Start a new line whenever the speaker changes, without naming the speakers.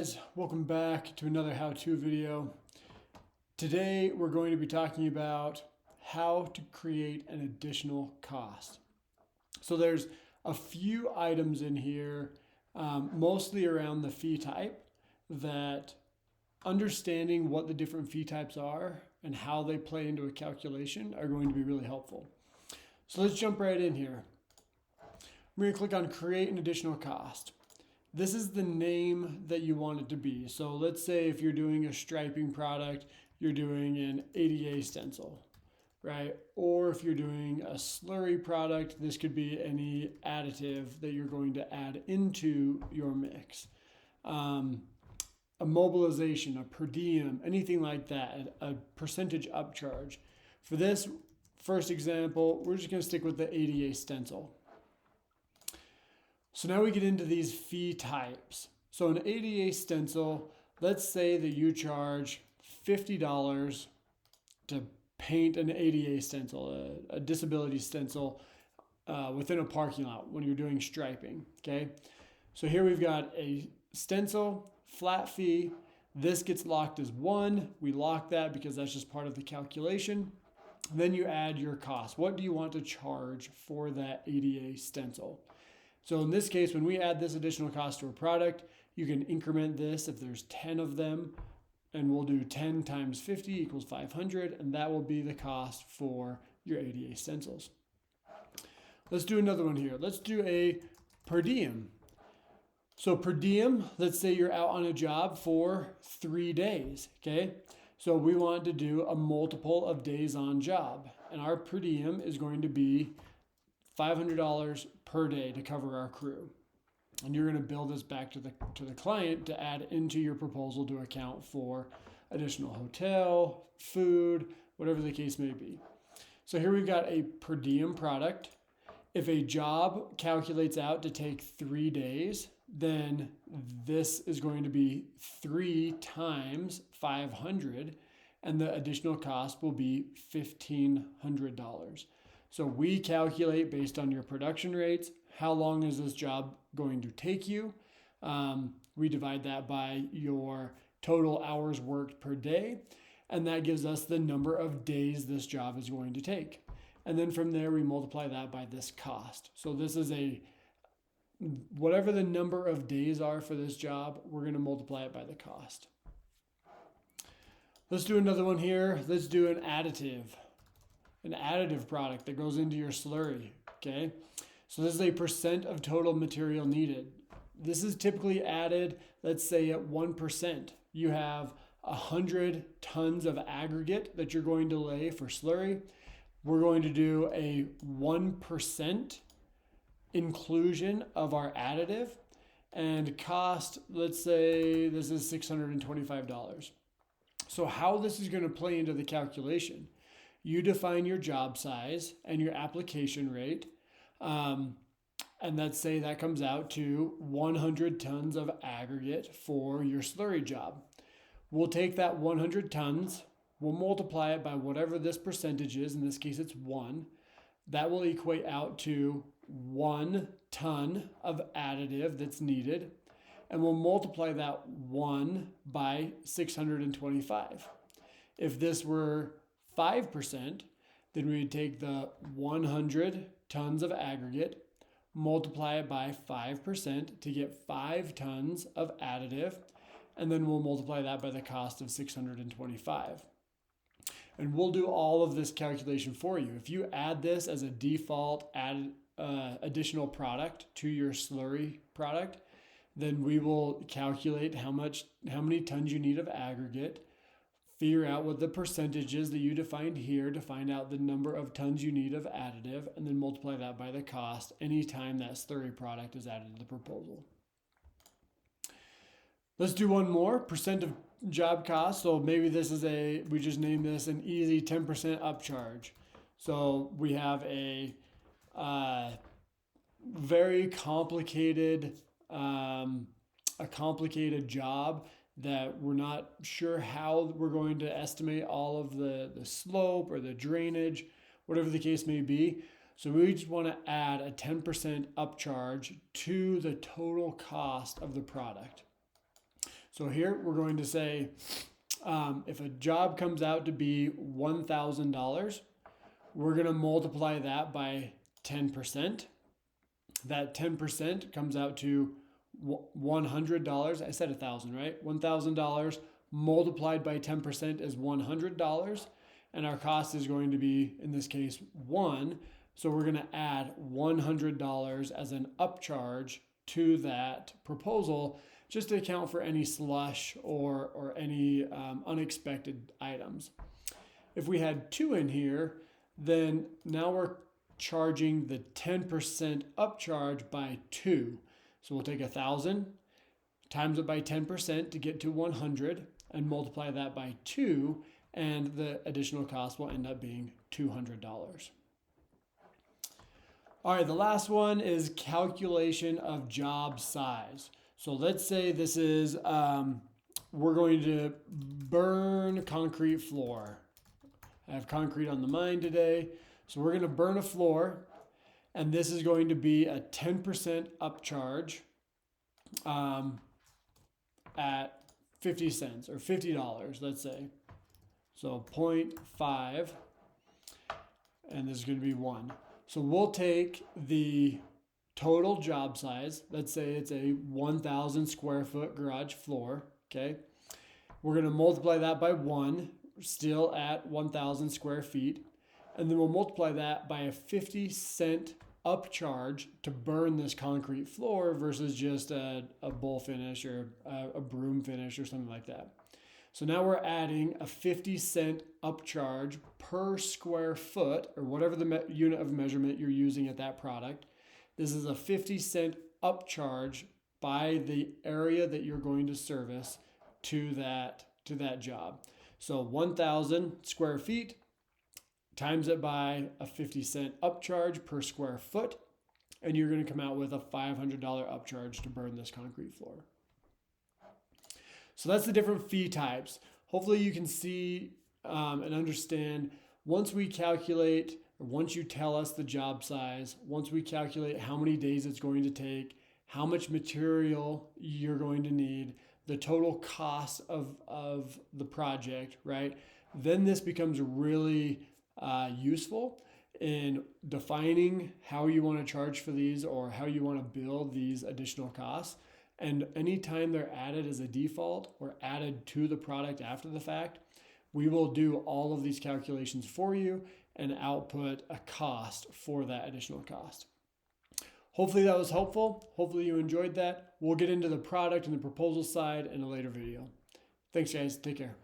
Guys, welcome back to another how-to video. Today we're going to be talking about how to create an additional cost. So there's a few items in here, mostly around the fee type, that understanding what the different fee types are and how they play into a calculation are going to be really helpful. So let's jump right in here. We're going to click on create an additional cost. This is the name that you want it to be. So let's say if you're doing a striping product, you're doing an ADA stencil, right? Or if you're doing a slurry product, this could be any additive that you're going to add into your mix. A mobilization, a per diem, anything like that, a percentage upcharge. For this first example, we're just going to stick with the ADA stencil. So now we get into these fee types. So an ADA stencil, let's say that you charge $50 to paint an ADA stencil, a disability stencil within a parking lot when you're doing striping, okay? So here we've got a stencil, flat fee. This gets locked as 1. We lock that because that's just part of the calculation. Then you add your cost. What do you want to charge for that ADA stencil? So in this case, when we add this additional cost to a product, you can increment this if there's 10 of them, and we'll do 10 times 50 equals 500, and that will be the cost for your ADA stencils. Let's do another one here. Let's do a per diem. So per diem, let's say you're out on a job for 3 days, okay? So we want to do a multiple of days on job, and our per diem is going to be $500 per day to cover our crew. And you're going to bill this back to the client to add into your proposal to account for additional hotel, food, whatever the case may be. So here we've got a per diem product. If a job calculates out to take 3 days, then this is going to be 3 times 500, and the additional cost will be $1,500. So we calculate based on your production rates, how long is this job going to take you? We divide that by your total hours worked per day, and that gives us the number of days this job is going to take. And then from there, we multiply that by this cost. So this is whatever the number of days are for this job, we're going to multiply it by the cost. Let's do another one here. Let's do an additive product that goes into your slurry, okay? So this is a percent of total material needed. This is typically added, let's say at 1%. You have 100 tons of aggregate that you're going to lay for slurry. We're going to do a 1% inclusion of our additive, and cost, let's say this is $625. So how this is going to play into the calculation: you define your job size and your application rate. And let's say that comes out to 100 tons of aggregate for your slurry job. We'll take that 100 tons, we'll multiply it by whatever this percentage is. In this case, it's 1. That will equate out to 1 ton of additive that's needed. And we'll multiply that 1 by 625. If this were 5%, then we would take the 100 tons of aggregate, multiply it by 5% to get 5 tons of additive, and then we'll multiply that by the cost of 625. And we'll do all of this calculation for you. If you add this as a default additional product to your slurry product, then we will calculate how many tons you need of aggregate, figure out what the percentage is that you defined here to find out the number of tons you need of additive, and then multiply that by the cost anytime that slurry product is added to the proposal. Let's do one more, percent of job cost. So maybe this is we just name this an easy 10% upcharge. So we have a very complicated, job that we're not sure how we're going to estimate all of the slope or the drainage, whatever the case may be. So we just want to add a 10% upcharge to the total cost of the product. So here we're going to say, if a job comes out to be $1,000, we're going to multiply that by 10%. That 10% comes out to $100. I said 1,000, right? $1,000 multiplied by 10% is $100. And our cost is going to be, in this case, 1. So we're going to add $100 as an upcharge to that proposal, just to account for any slush or any unexpected items. If we had 2 in here, then now we're charging the 10% upcharge by 2. So we'll take 1,000, times it by 10% to get to 100, and multiply that by 2, and the additional cost will end up being $200. All right, the last one is calculation of job size. So let's say this is, we're going to burn concrete floor. I have concrete on the mind today. So we're going to burn a floor, and this is going to be a 10% upcharge at 50 cents or $50, let's say. So 0.5, and this is going to be 1. So we'll take the total job size. Let's say it's a 1,000 square foot garage floor, okay? We're going to multiply that by 1, still at 1,000 square feet. And then we'll multiply that by a 50-cent upcharge to burn this concrete floor versus just a bowl finish or a broom finish or something like that. So now we're adding a 50-cent upcharge per square foot, or whatever the unit of measurement you're using at that product. This is a 50-cent upcharge by the area that you're going to service to that job. So 1,000 square feet, times it by a 50-cent upcharge per square foot, and you're going to come out with a $500 upcharge to burn this concrete floor. So that's the different fee types. Hopefully you can see and understand, once we calculate, or once you tell us the job size, once we calculate how many days it's going to take, how much material you're going to need, the total cost of the project, right? Then this becomes really useful in defining how you want to charge for these or how you want to build these additional costs. And anytime they're added as a default or added to the product after the fact, we will do all of these calculations for you and output a cost for that additional cost. Hopefully that was helpful. Hopefully you enjoyed that. We'll get into the product and the proposal side in a later video. Thanks guys, take care.